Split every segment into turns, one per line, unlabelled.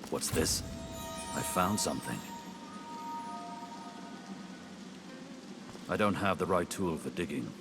What's this? I found something. I don't have the right tool for digging.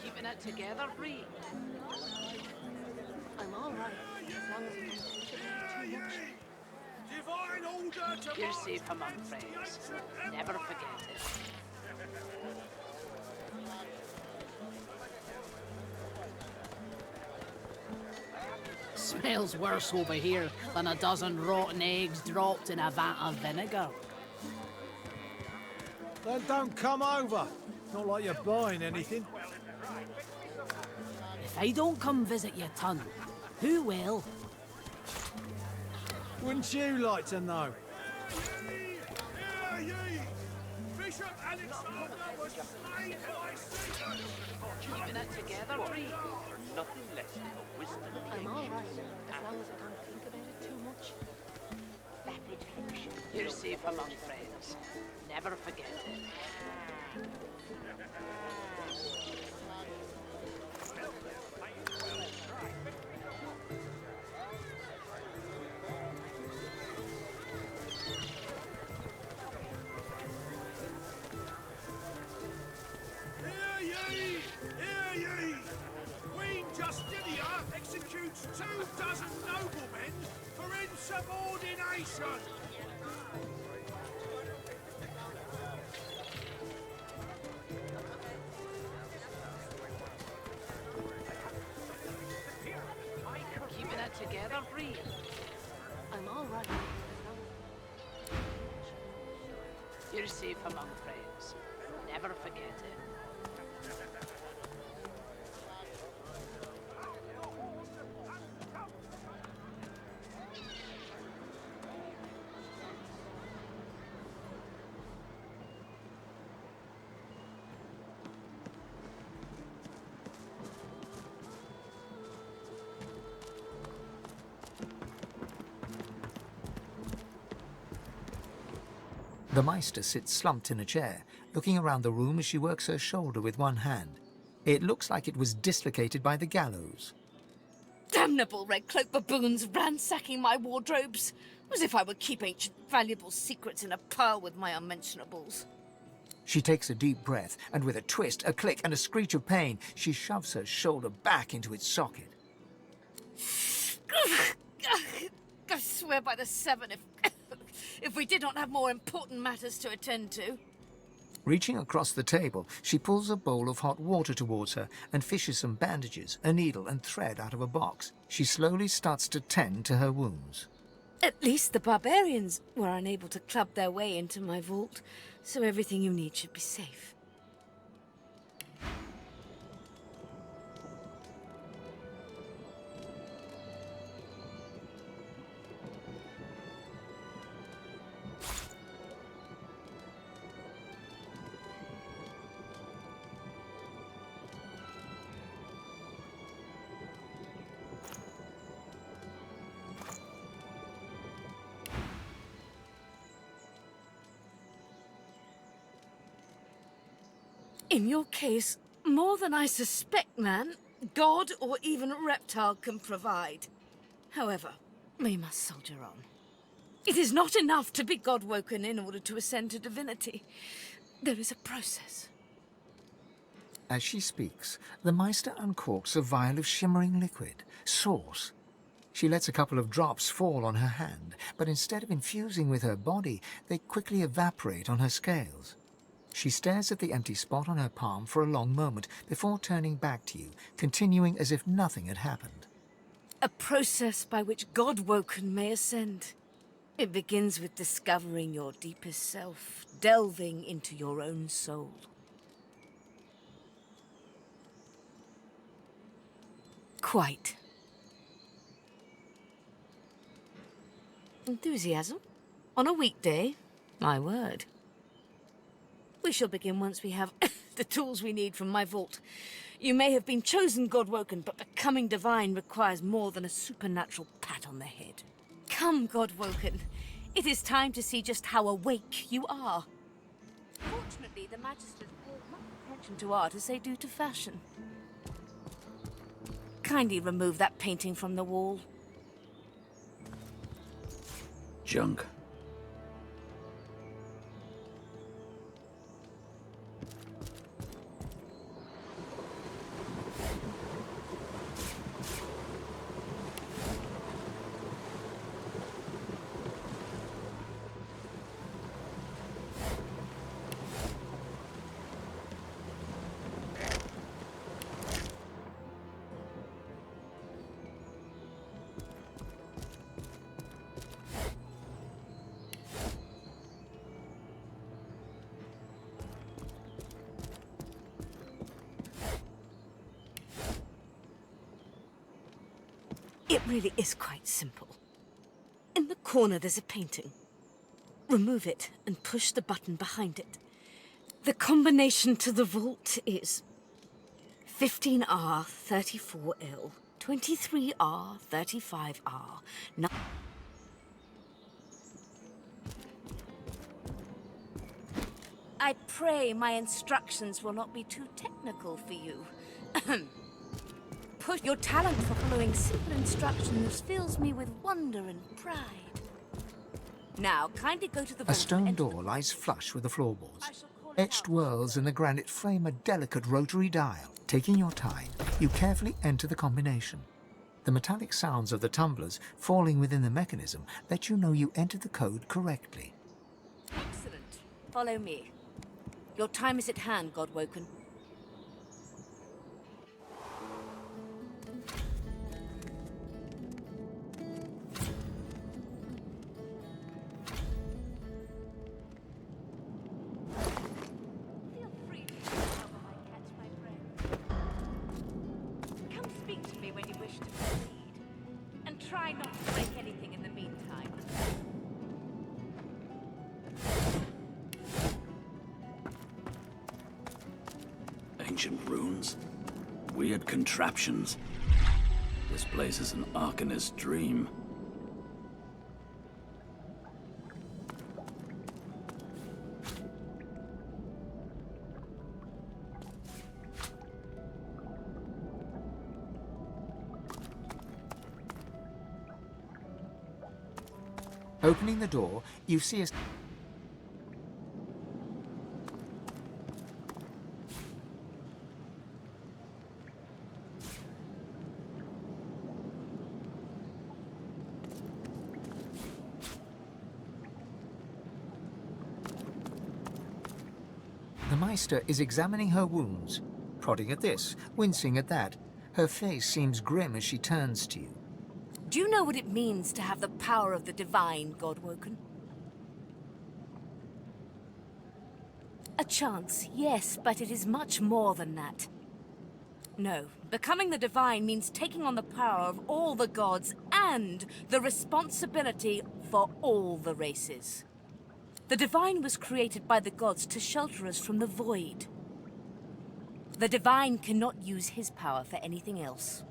Keeping it together, Bree. I'm all right, as long as I don't think about it too much.
Divine order to
You're safe among friends. Never forget it.
Smells worse over here than a dozen rotten eggs dropped in a vat of vinegar.
Then don't come over. Not like you're buying anything.
If I don't come visit your ton, who will?
Wouldn't you like to know?
Hear ye! Bishop Alexander was slain by Caesar!
Keeping it together, Bree.
Nothing less than a wisdom.
I'm all right, as long as I don't think about it too much. You're safe among friends. Never forget it.
Hear ye! Hear ye! Queen Justinia executes 24 noblemen for insubordination!
Keeping it together, Bree. I'm all right. You're safe among friends. Never forget it.
The Meister sits slumped in a chair, looking around the room as she works her shoulder with one hand. It looks like it was dislocated by the gallows.
Damnable red-cloaked baboons ransacking my wardrobes, as if I would keep ancient valuable secrets in a pile with my unmentionables.
She takes a deep breath, and with a twist, a click, and a screech of pain, she shoves her shoulder back into its socket.
I swear by the seven if we did not have more important matters to attend to.
Reaching across the table, she pulls a bowl of hot water towards her and fishes some bandages, a needle, and thread out of a box. She slowly starts to tend to her wounds.
At least the barbarians were unable to club their way into my vault, so everything you need should be safe. In your case, more than I suspect, man, god or even reptile can provide. However, we must soldier on. It is not enough to be god-woken in order to ascend to divinity. There is a process.
As she speaks, the Meister uncorks a vial of shimmering liquid, sauce. She lets a couple of drops fall on her hand, but instead of infusing with her body, they quickly evaporate on her scales. She stares at the empty spot on her palm for a long moment before turning back to you, continuing as if nothing had happened.
A process by which God-woken may ascend. It begins with discovering your deepest self, delving into your own soul. Quite. Enthusiasm? On a weekday? My word. We shall begin once we have the tools we need from my vault. You may have been chosen God-woken, but becoming divine requires more than a supernatural pat on the head. Come, God-woken. It is time to see just how awake you are. Fortunately, the Magisters pay much attention to art as they do to fashion. Kindly remove that painting from the wall.
Junk.
It really is quite simple. In the corner there's a painting. Remove it and push the button behind it. The combination to the vault is 15R 34L, 23R 35R. I pray my instructions will not be too technical for you. Push your talent for following simple instructions fills me with wonder and pride. Now, kindly go to the vault.
A stone door lies flush with the floorboards. Etched whorls in the granite frame a delicate rotary dial. Taking your time, you carefully enter the combination. The metallic sounds of the tumblers falling within the mechanism let you know you entered the code correctly.
Excellent. Follow me. Your time is at hand, God-woken.
Ancient runes? Weird contraptions? This place is an Arcanist's dream.
Opening the door, you see a... The Meister is examining her wounds, prodding at this, wincing at that. Her face seems grim as she turns to you.
Do you know what it means to have the power of the divine, Godwoken? A chance, yes, but it is much more than that. No, becoming the divine means taking on the power of all the gods and the responsibility for all the races. The divine was created by the gods to shelter us from the void. The divine cannot use his power for anything else.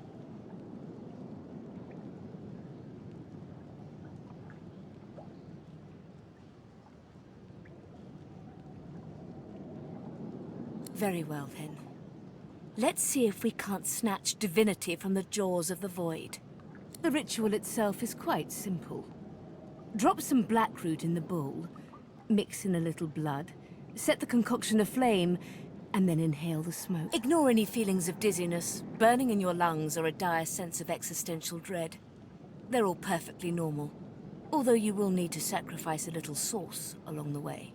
Very well, then. Let's see if we can't snatch divinity from the jaws of the void. The ritual itself is quite simple. Drop some blackroot in the bowl, mix in a little blood, set the concoction aflame, and then inhale the smoke. Ignore any feelings of dizziness, burning in your lungs, or a dire sense of existential dread. They're all perfectly normal, although you will need to sacrifice a little sauce along the way.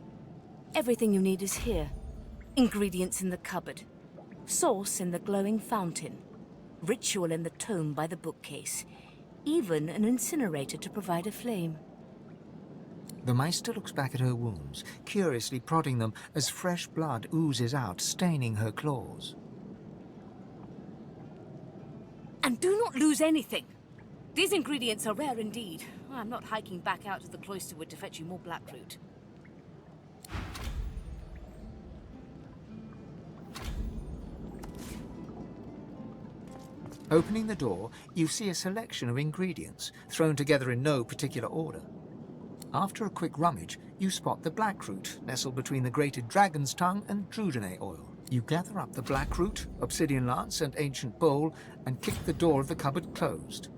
Everything you need is here. Ingredients in the cupboard. Sauce in the glowing fountain. Ritual in the tome by the bookcase. Even an incinerator to provide a flame.
The Meister looks back at her wounds, curiously prodding them as fresh blood oozes out, staining her claws.
And do not lose anything. These ingredients are rare indeed. I'm not hiking back out to the cloisterwood to fetch you more blackroot.
Opening the door, you see a selection of ingredients, thrown together in no particular order. After a quick rummage, you spot the blackroot, nestled between the grated dragon's tongue and Drudene oil. You gather up the blackroot, obsidian lance, and ancient bowl, and kick the door of the cupboard closed.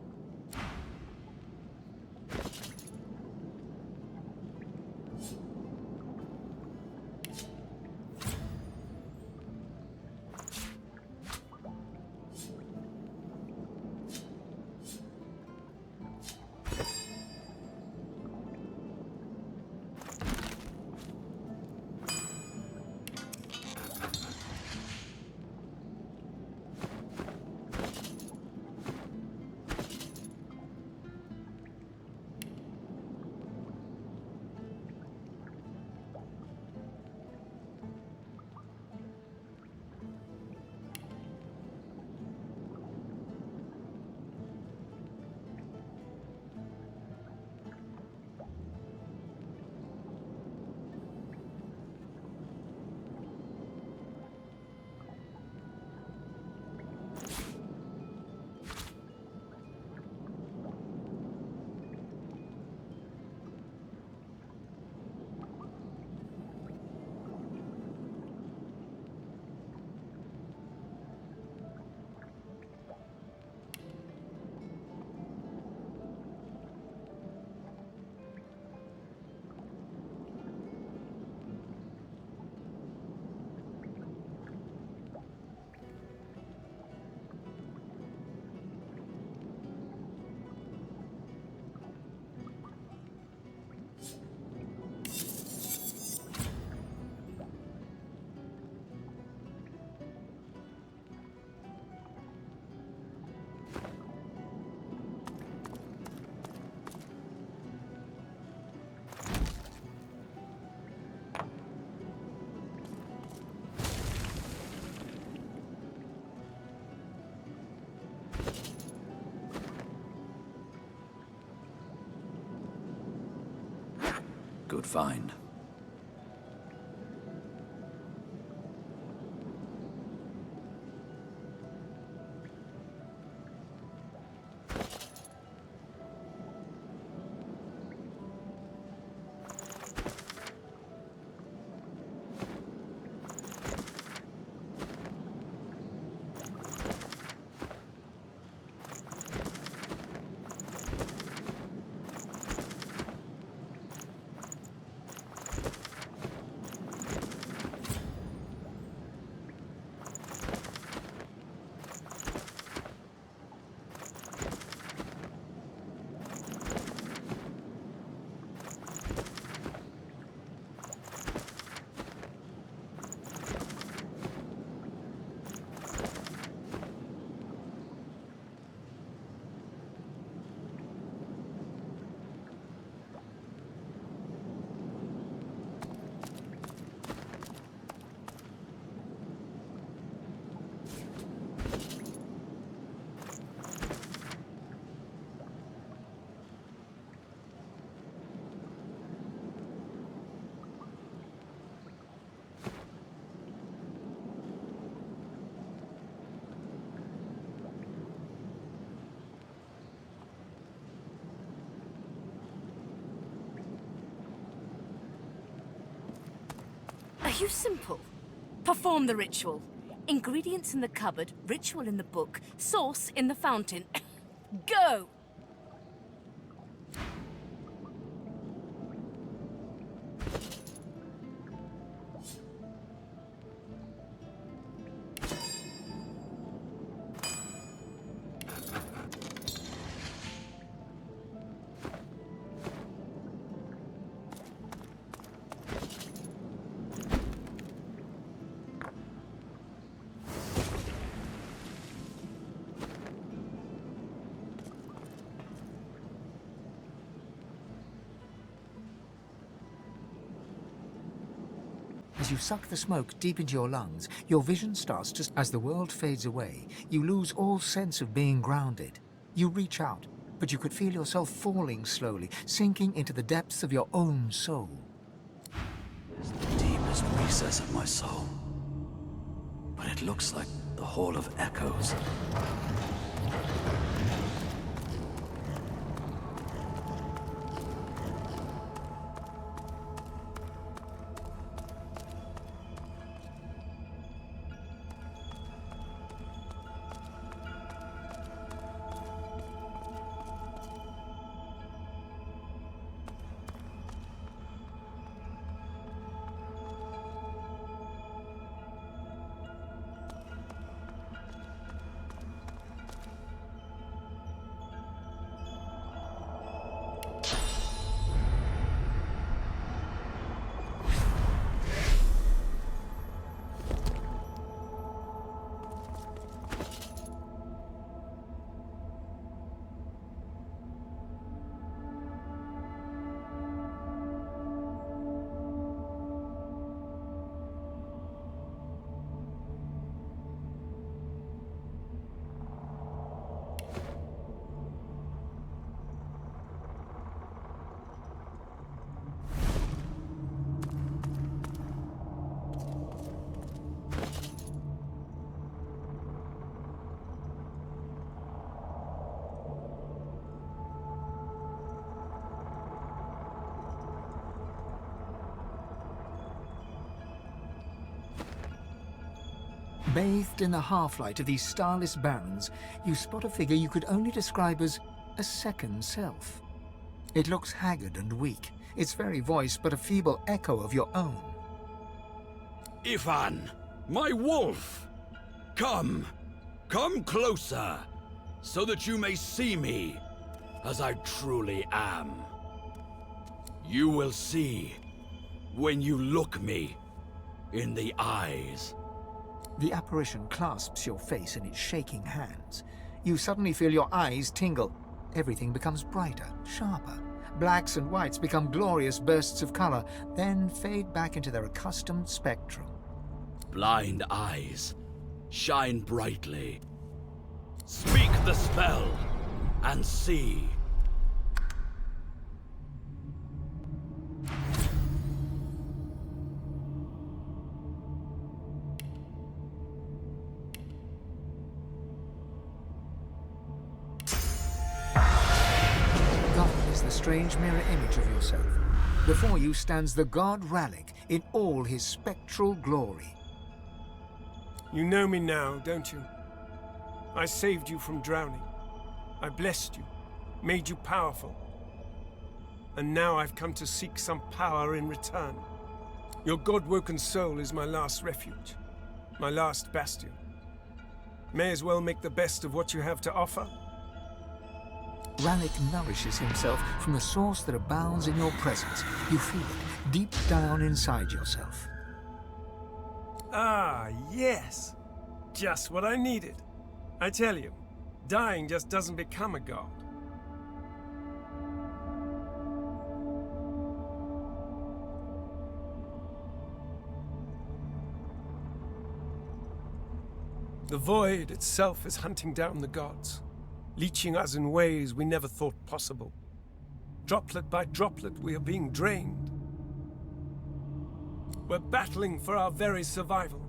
Good find.
Are you simple? Perform the ritual. Ingredients in the cupboard, ritual in the book, source in the fountain. Go!
As you suck the smoke deep into your lungs, your vision starts to... As the world fades away, you lose all sense of being grounded. You reach out, but you could feel yourself falling slowly, sinking into the depths of your own soul.
It's the deepest recess of my soul. But it looks like the Hall of Echoes.
Bathed in the half-light of these starless barrens, you spot a figure you could only describe as a second self. It looks haggard and weak, its very voice but a feeble echo of your own.
Ivan, my wolf! Come closer, so that you may see me as I truly am. You will see when you look me in the eyes.
The apparition clasps your face in its shaking hands. You suddenly feel your eyes tingle. Everything becomes brighter, sharper. Blacks and whites become glorious bursts of color, then fade back into their accustomed spectrum.
Blind eyes, shine brightly. Speak the spell and see.
Strange mirror image of yourself. Before you stands the god Ralik in all his spectral glory.
You know me now, don't you? I saved you from drowning. I blessed you, made you powerful. And now I've come to seek some power in return. Your god-woken soul is my last refuge, my last bastion. May as well make the best of what you have to offer.
Ralik nourishes himself from the source that abounds in your presence. You feel it deep down inside yourself.
Ah, yes. Just what I needed. I tell you, dying just doesn't become a god. The void itself is hunting down the gods, leeching us in ways we never thought possible. Droplet by droplet, we are being drained. We're battling for our very survival.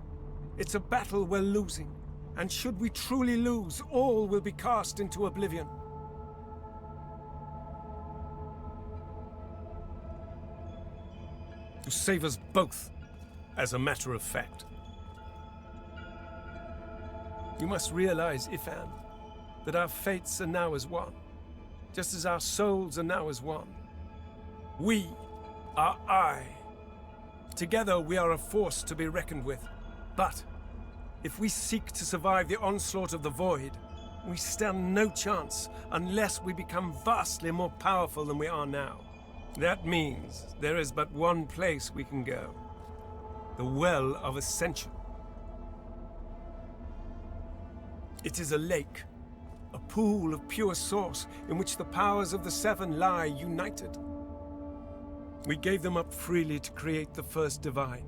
It's a battle we're losing, and should we truly lose, all will be cast into oblivion. To save us both, as a matter of fact. You must realize, Ifan, that our fates are now as one, just as our souls are now as one. We are I. Together we are a force to be reckoned with. But if we seek to survive the onslaught of the void, we stand no chance unless we become vastly more powerful than we are now. That means there is but one place we can go. The Well of Ascension. It is a lake, a pool of pure source in which the powers of the seven lie united. We gave them up freely to create the first divine.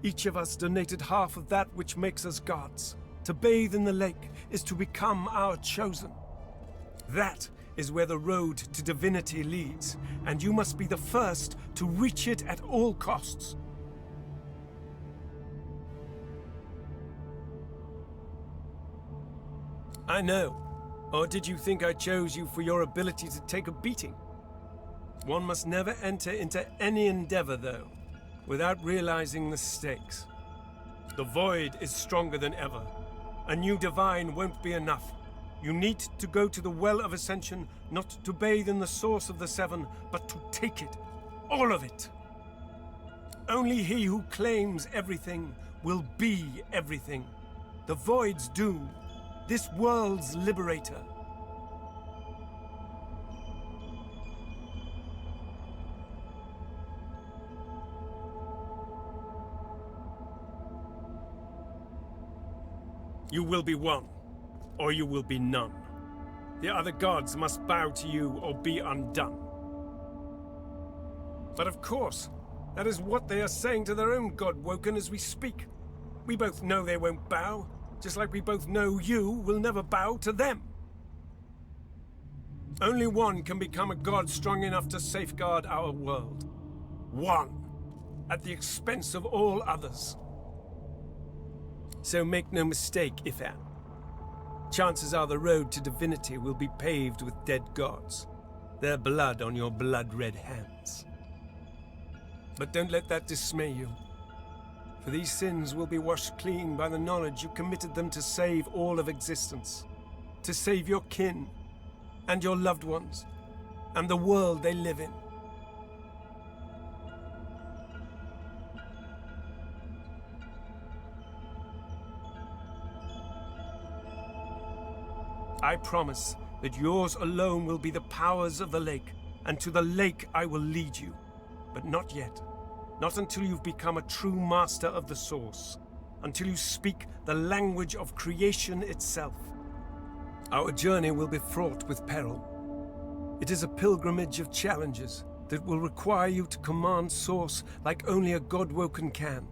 Each of us donated half of that which makes us gods. To bathe in the lake is to become our chosen. That is where the road to divinity leads, and you must be the first to reach it at all costs. I know. Or did you think I chose you for your ability to take a beating? One must never enter into any endeavor, though, without realizing the stakes. The void is stronger than ever. A new divine won't be enough. You need to go to the Well of Ascension, not to bathe in the source of the seven, but to take it. All of it. Only he who claims everything will be everything. The void's doom. This world's liberator. You will be one, or you will be none. The other gods must bow to you or be undone. But of course, that is what they are saying to their own God-woken as we speak. We both know they won't bow, just like we both know you will never bow to them. Only one can become a god strong enough to safeguard our world. One, at the expense of all others. So make no mistake, Ifan. Chances are the road to divinity will be paved with dead gods, their blood on your blood-red hands. But don't let that dismay you, for these sins will be washed clean by the knowledge you committed them to save all of existence, to save your kin, and your loved ones, and the world they live in. I promise that yours alone will be the powers of the lake, and to the lake I will lead you. But not yet. Not until you've become a true master of the source. Until you speak the language of creation itself. Our journey will be fraught with peril. It is a pilgrimage of challenges that will require you to command source like only a God-woken can,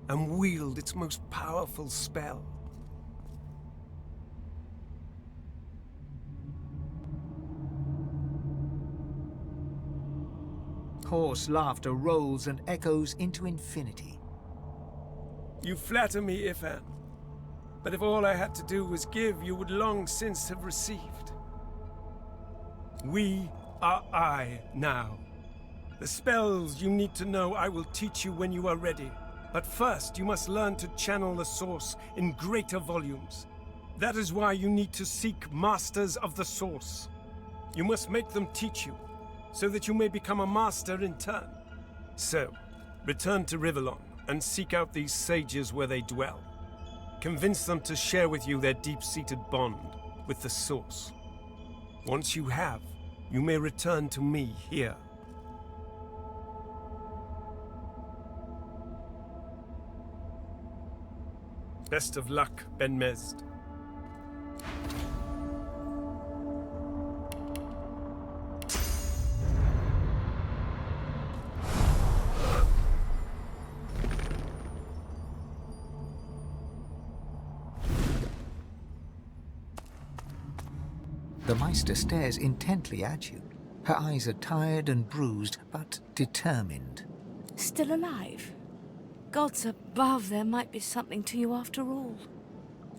and wield its most powerful spell.
Hoarse laughter rolls and echoes into infinity.
You flatter me, Ifan. But if all I had to do was give, you would long since have received. We are I now. The spells you need to know I will teach you when you are ready. But first, you must learn to channel the source in greater volumes. That is why you need to seek masters of the source. You must make them teach you, so that you may become a master in turn. So, return to Ривеллон and seek out these sages where they dwell. Convince them to share with you their deep-seated bond with the source. Once you have, you may return to me here. Best of luck, Ben Mezd.
The Meister stares intently at you. Her eyes are tired and bruised, but determined.
Still alive? Gods above, there might be something to you after all.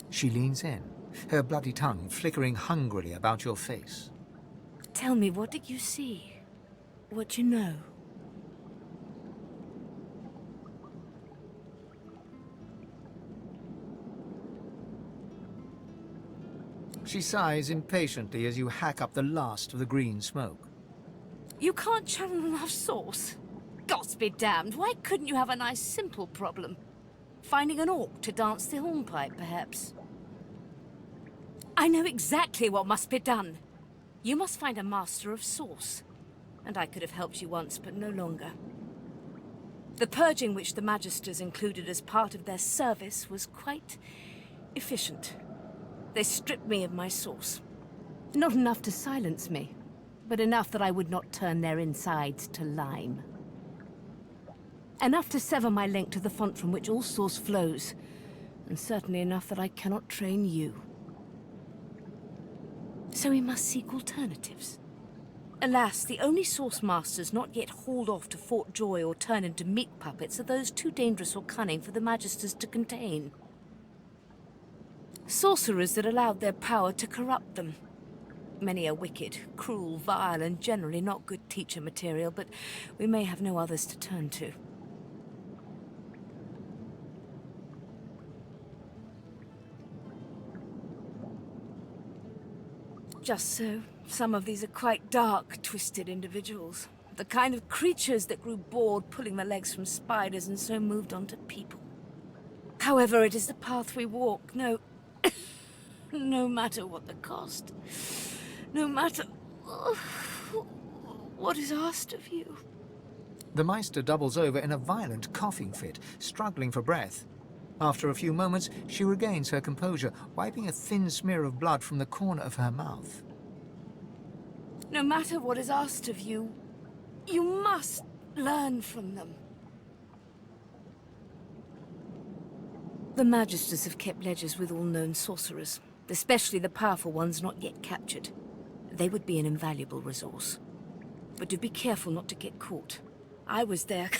She leans in, her bloody tongue flickering hungrily about your face.
Tell me, what did you see? What you know?
She sighs impatiently as you hack up the last of the green smoke.
You can't channel enough sauce? Gods be damned, why couldn't you have a nice simple problem? Finding an orc to dance the hornpipe, perhaps? I know exactly what must be done. You must find a master of sauce. And I could have helped you once, but no longer. The purging which the Magisters included as part of their service was quite efficient. They stripped me of my sauce.
Not enough to silence me, but enough that I would not turn their insides to lime. Enough to sever my link to the font from which all source flows, and certainly enough that I cannot train you.
So we must seek alternatives. Alas, the only source masters not yet hauled off to Fort Joy or turned into meat puppets are those too dangerous or cunning for the Magisters to contain. Sorcerers that allowed their power to corrupt them. Many are wicked, cruel, vile, and generally not good teacher material, but we may have no others to turn to. Just so, some of these are quite dark, twisted individuals. The kind of creatures that grew bored pulling their legs from spiders and so moved on to people. However, it is the path we walk, no matter what the cost. No matter what is asked of you.
The Meister doubles over in a violent coughing fit, struggling for breath. After a few moments, she regains her composure, wiping a thin smear of blood from the corner of her mouth.
No matter what is asked of you, you must learn from them. The Magisters have kept ledgers with all known sorcerers, especially the powerful ones not yet captured. They would be an invaluable resource. But do be careful not to get caught. I was their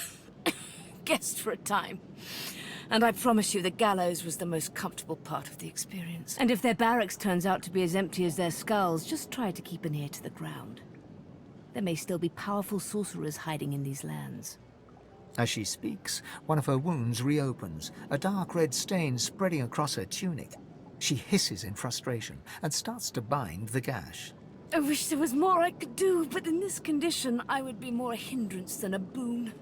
guest for a time. And I promise you the gallows was the most comfortable part of the experience.
And if their barracks turns out to be as empty as their skulls, just try to keep an ear to the ground. There may still be powerful sorcerers hiding in these lands.
As she speaks, one of her wounds reopens, a dark red stain spreading across her tunic. She hisses in frustration and starts to bind the gash.
I wish there was more I could do, but in this condition, I would be more a hindrance than a boon.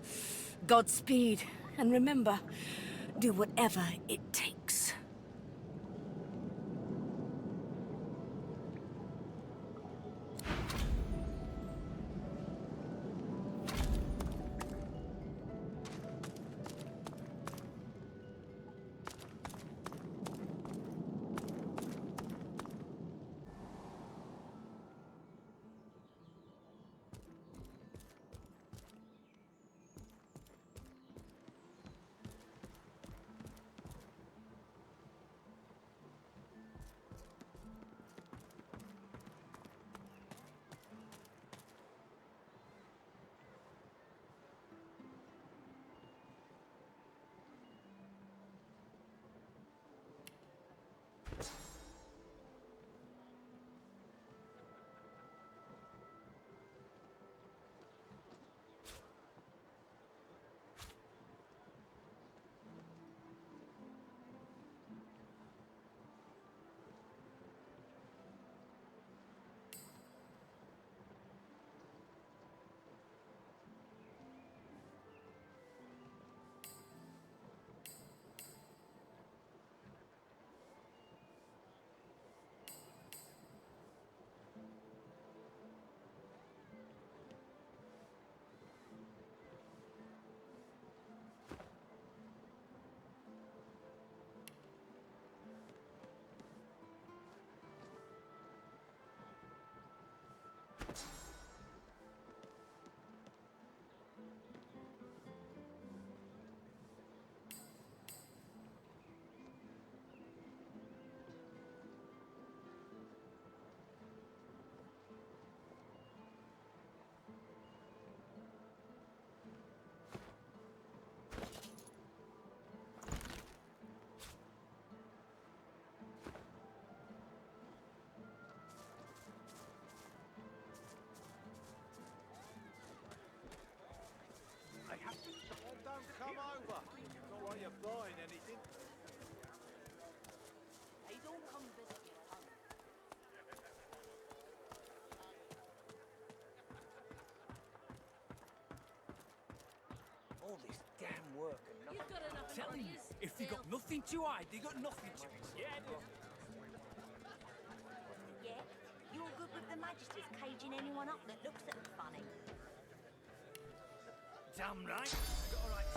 Godspeed, and remember, do whatever it takes.
got nothing to hide. They got nothing to it. Yeah,
Yeah? You're good with the Majesty's caging anyone up that looks at them funny.
Damn right. I got a right.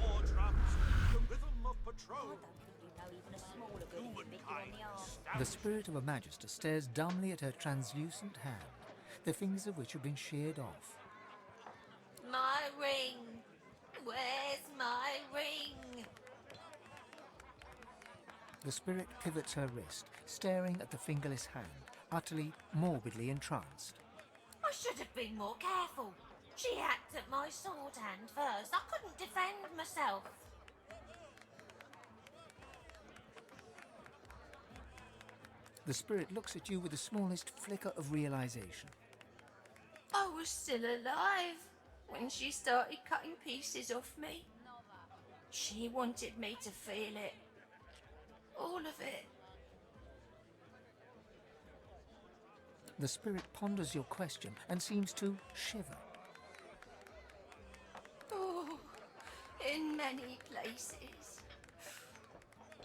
War drums, the rhythm of patrol.
I don't think you know even a smaller good can bit you on the arse.
The spirit of a magister stares dumbly at her translucent hand, the fingers of which have been sheared off.
My ring! Where's my ring?
The spirit pivots her wrist, staring at the fingerless hand, utterly, morbidly entranced.
I should have been more careful. She hacked at my sword hand first. I couldn't defend myself.
The spirit looks at you with the smallest flicker of realization.
I was still alive when she started cutting pieces off me. She wanted me to feel it. All of it.
The spirit ponders your question and seems to shiver.
Oh, in many places.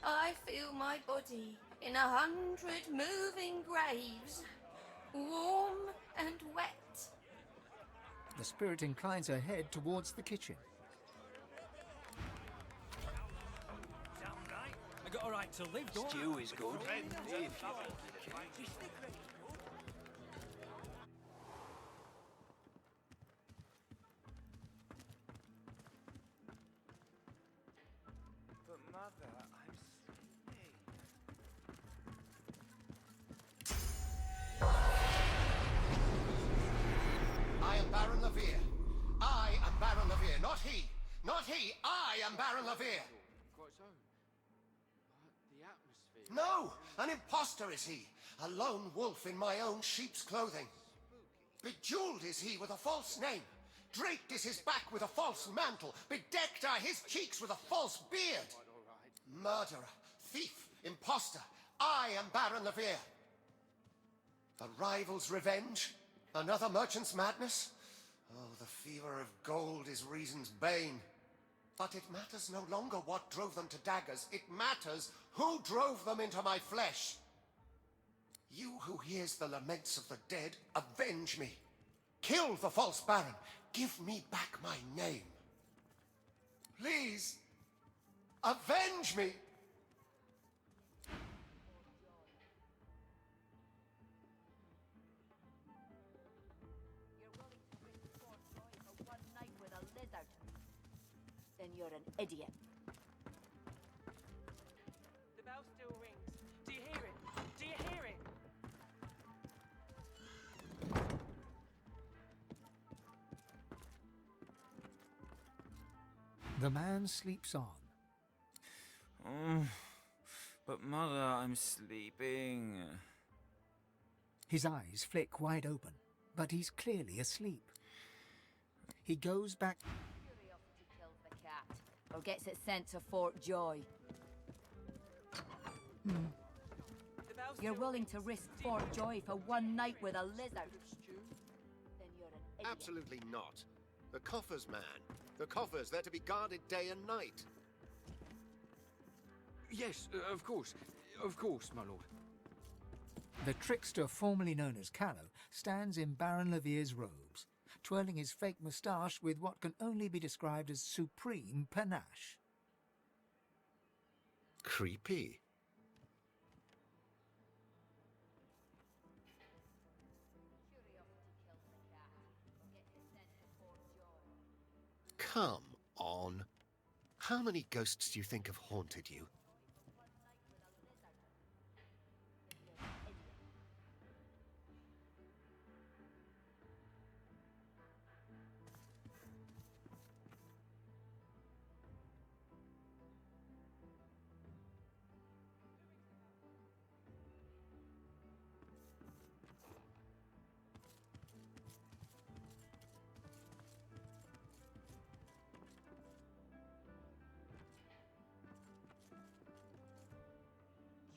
I feel my body in 100 moving graves, warm and wet.
The spirit inclines her head towards the kitchen.
Damn right. I got a right to live, don't I?
Stew is good.
But Mother, I'm sleeping.
I am Baron Levere. I am Baron Levere, not he. Not he. I am Baron Levere.
Quite so. But the atmosphere...
No, an impostor is he. A lone wolf in my own sheep's clothing. Bejeweled is he with a false name. Draped is his back with a false mantle. Bedecked are his cheeks with a false beard. Murderer, thief, impostor. I am Baron Levere. A rival's revenge? Another merchant's madness? Oh, the fever of gold is reason's bane. But it matters no longer what drove them to daggers. It matters who drove them into my flesh. You who hears the laments of the dead, avenge me. Kill the false baron. Give me back my name. Please, avenge me.
You're willing to risk Fort Joy for one night with a lizard? Then you're an idiot.
The bell still rings. Do you hear it? Do you hear it?
The man sleeps on.
But Mother, I'm sleeping.
His eyes flick wide open, but he's clearly asleep. He goes back.
Curiosity kills the cat, or gets it sent to Fort Joy. You're willing to risk Fort Joy for one night with a lizard? Then you're an idiot.
Absolutely not. The coffers, man. The coffers, they're to be guarded day and night.
Yes, of course. Of course, my lord.
The trickster formerly known as Callow stands in Baron Levere's robes, twirling his fake moustache with what can only be described as supreme panache.
Creepy. Come on. How many ghosts do you think have haunted you?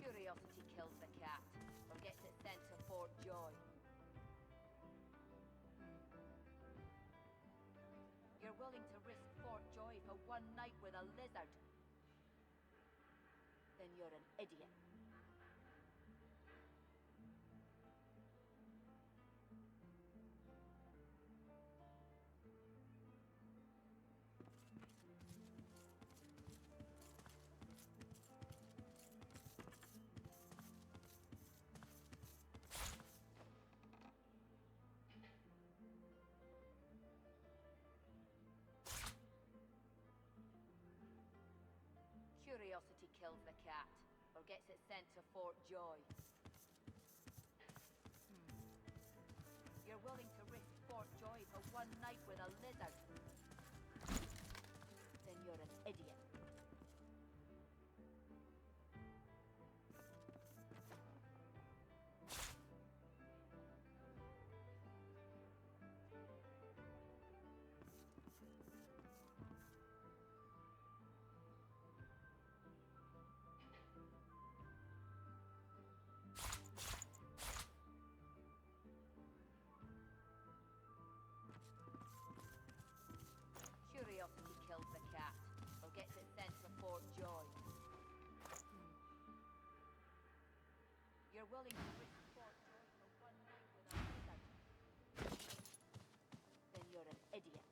Curiosity kills the cat, or gets it sent to Fort Joy. You're willing to risk Fort Joy for one
one night with a lizard, then you're an idiot. Curiosity kills the cat, or gets it sent to Fort Joy. You're willing to risk Fort Joy for one night with a lizard, then you're an idiot. Curiosity kills the cat, or gets it sent to Fort Joy. You're willing to risk Fort Joy for one night with a lizard, then you're an idiot.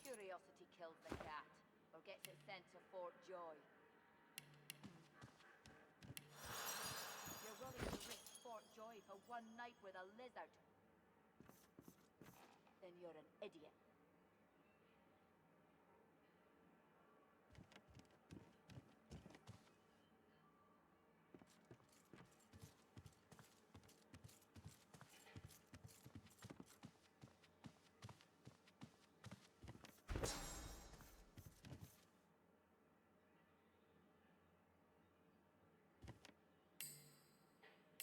Curiosity kills the cat, or gets it sent to Fort Joy. You're willing to risk Fort Joy for one night with a lizard, then you're an idiot.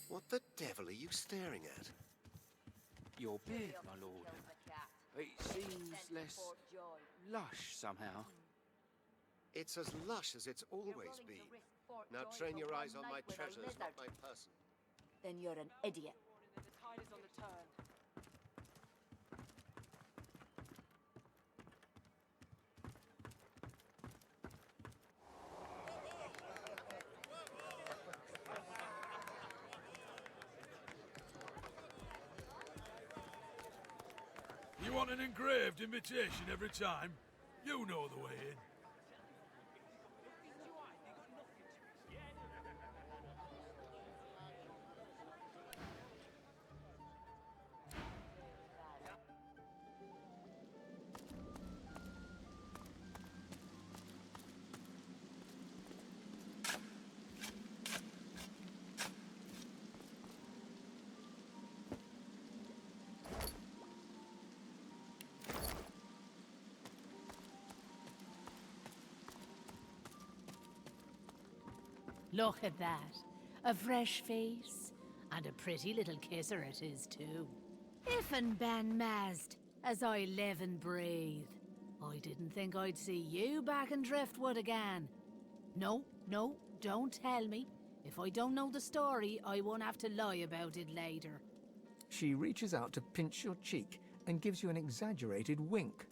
What the devil are you staring at?
Your beard, my lord. It seems less lush somehow.
It's as lush as it's always been. Now train your eyes on my treasures, not my person.
Then you're an idiot.
The tide is on the turn.
You want an engraved invitation every time? You know the way in.
Look at that. A fresh face. And a pretty little kisser it is, too. If and ben mazd, as I live and breathe. I didn't think I'd see you back in Driftwood again. No, don't tell me. If I don't know the story, I won't have to lie about it later.
She reaches out to pinch your cheek and gives you an exaggerated wink.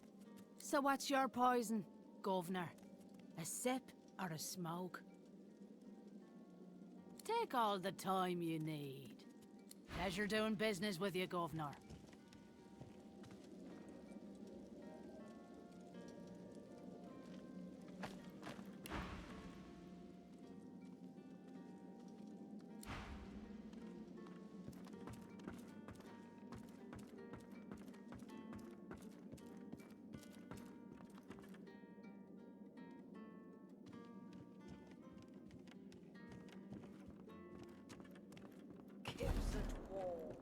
So what's your poison, governor? A sip or a smoke? Take all the time you need. Pleasure doing business with you, governor.
Gibson Wall.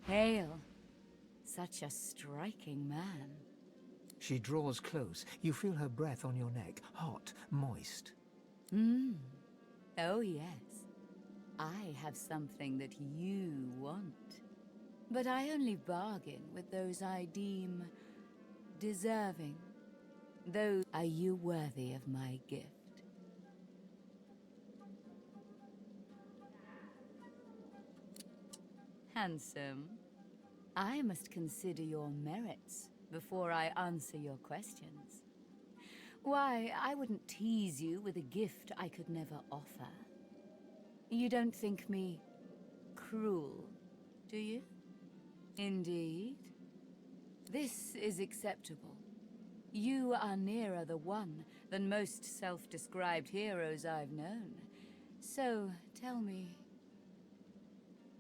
Hail. Such a striking man.
She draws close. You feel her breath on your neck, hot, moist.
Oh, yes. I have something that you want. But I only bargain with those I deem deserving. Those. Are you worthy of my gift? Handsome. I must consider your merits before I answer your questions. Why, I wouldn't tease you with a gift I could never offer. You don't think me cruel, do you? Indeed. This is acceptable. You are nearer the one than most self-described heroes I've known. So, tell me,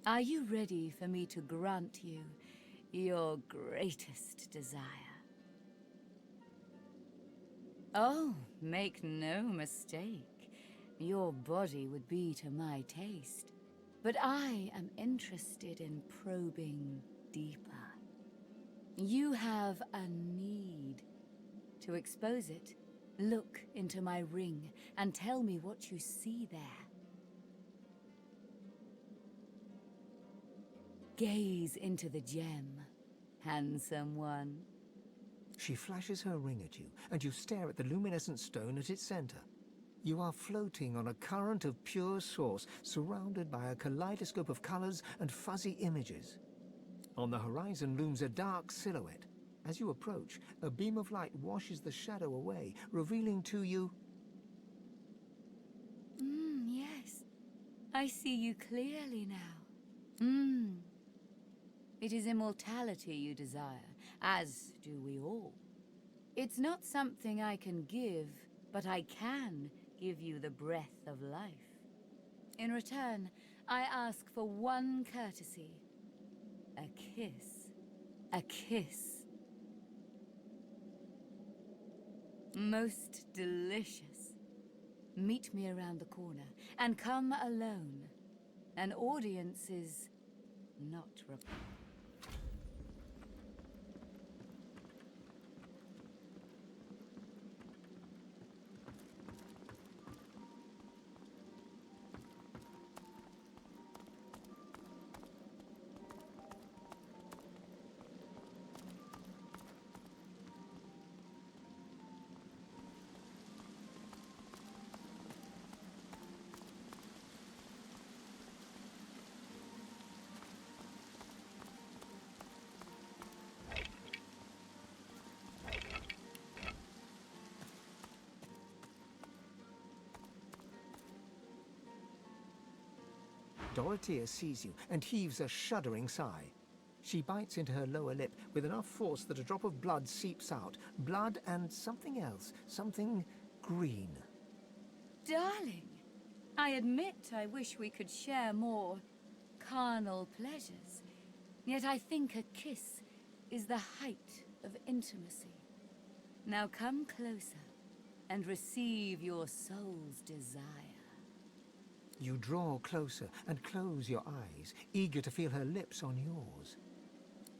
are you ready for me to grant you your greatest desire? Oh, make no mistake. Your body would be to my taste. But I am interested in probing deeper. You have a need. To expose it, look into my ring and tell me what you see there. Gaze into the gem, handsome one.
She flashes her ring at you, and you stare at the luminescent stone at its center. You are floating on a current of pure source, surrounded by a kaleidoscope of colors and fuzzy images. On the horizon looms a dark silhouette. As you approach, a beam of light washes the shadow away, revealing to you...
Yes. I see you clearly now. It is immortality you desire, as do we all. It's not something I can give, but I can give you the breath of life. In return, I ask for one courtesy. A kiss. A kiss. Most delicious. Meet me around the corner, and come alone. An audience is not required.
Dorothea sees you and heaves a shuddering sigh. She bites into her lower lip with enough force that a drop of blood seeps out. Blood and something else. Something green.
Darling, I admit I wish we could share more carnal pleasures. Yet I think a kiss is the height of intimacy. Now come closer and receive your soul's desire.
You draw closer and close your eyes, eager to feel her lips on yours.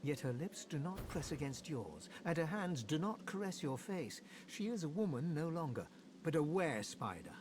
Yet her lips do not press against yours, and her hands do not caress your face. She is a woman no longer, but a were-spider.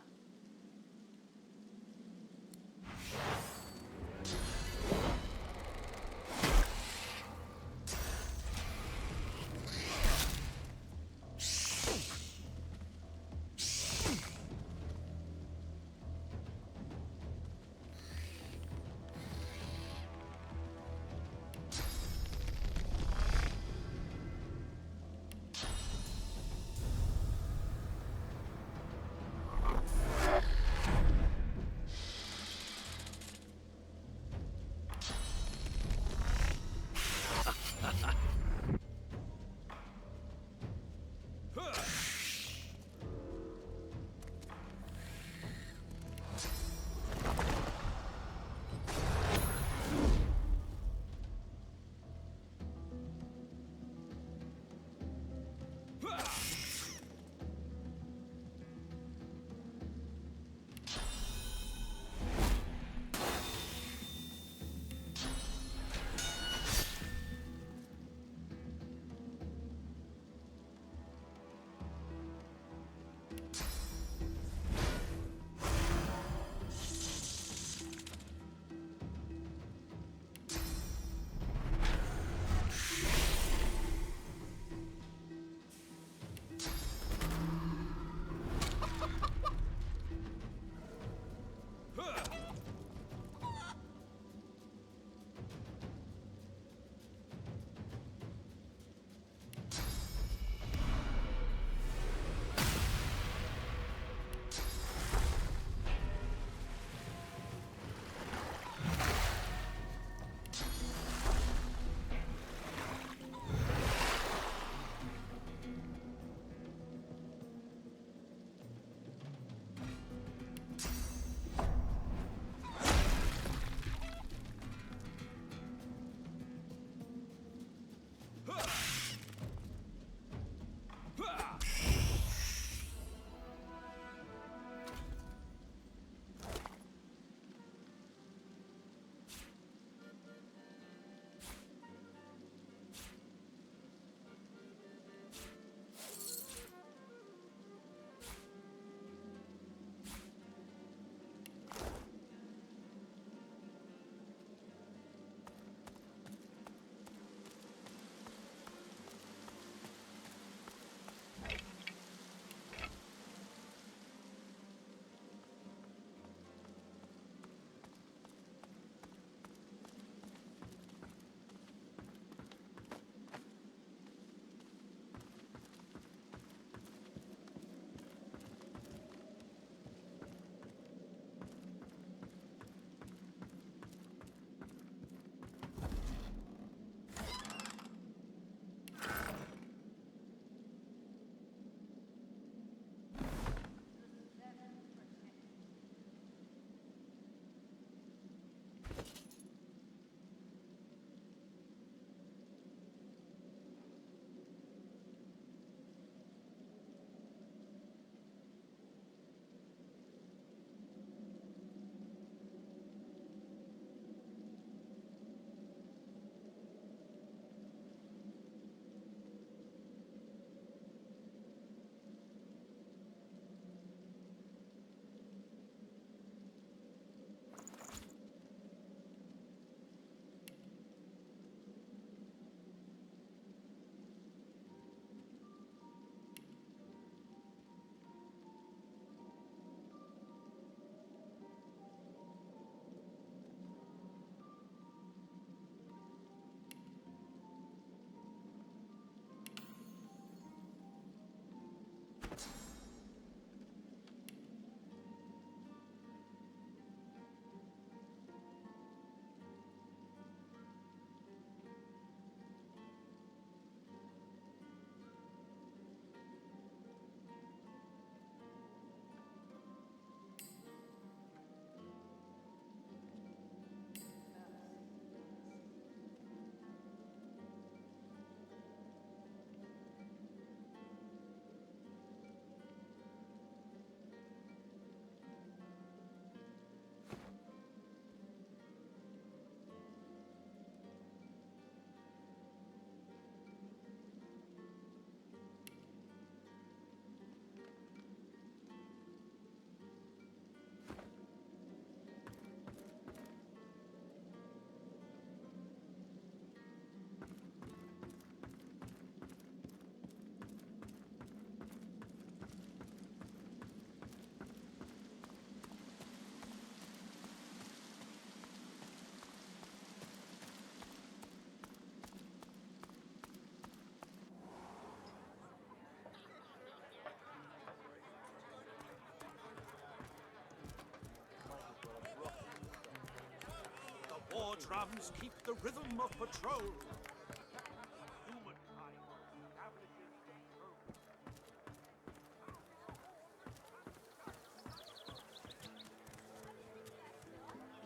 drums keep the rhythm of patrol.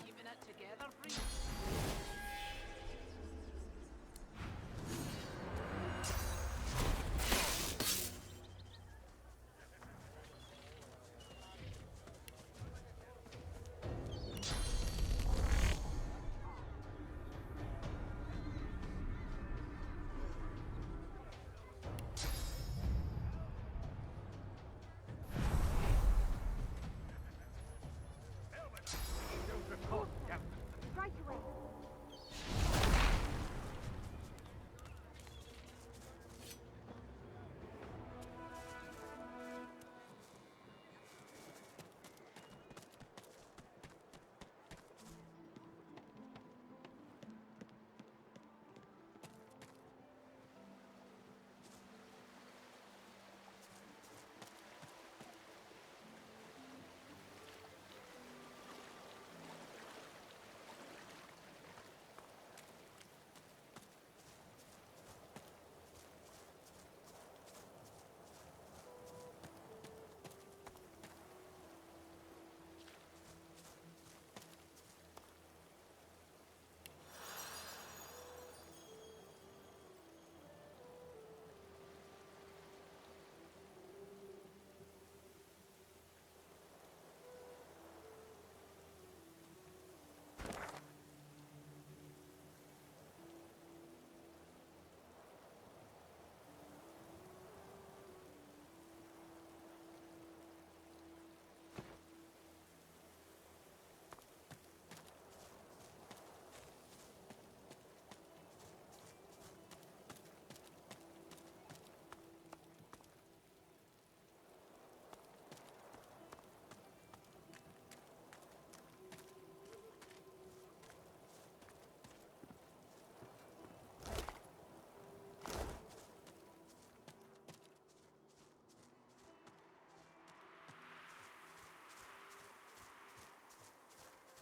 Keeping it together, Bree.
Right away.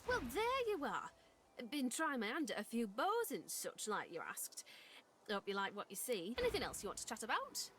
Well, there you are. Been trying my hand at a few bows and such, like you asked. Hope you like what you see. Anything else you want to chat about?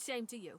Shame to you.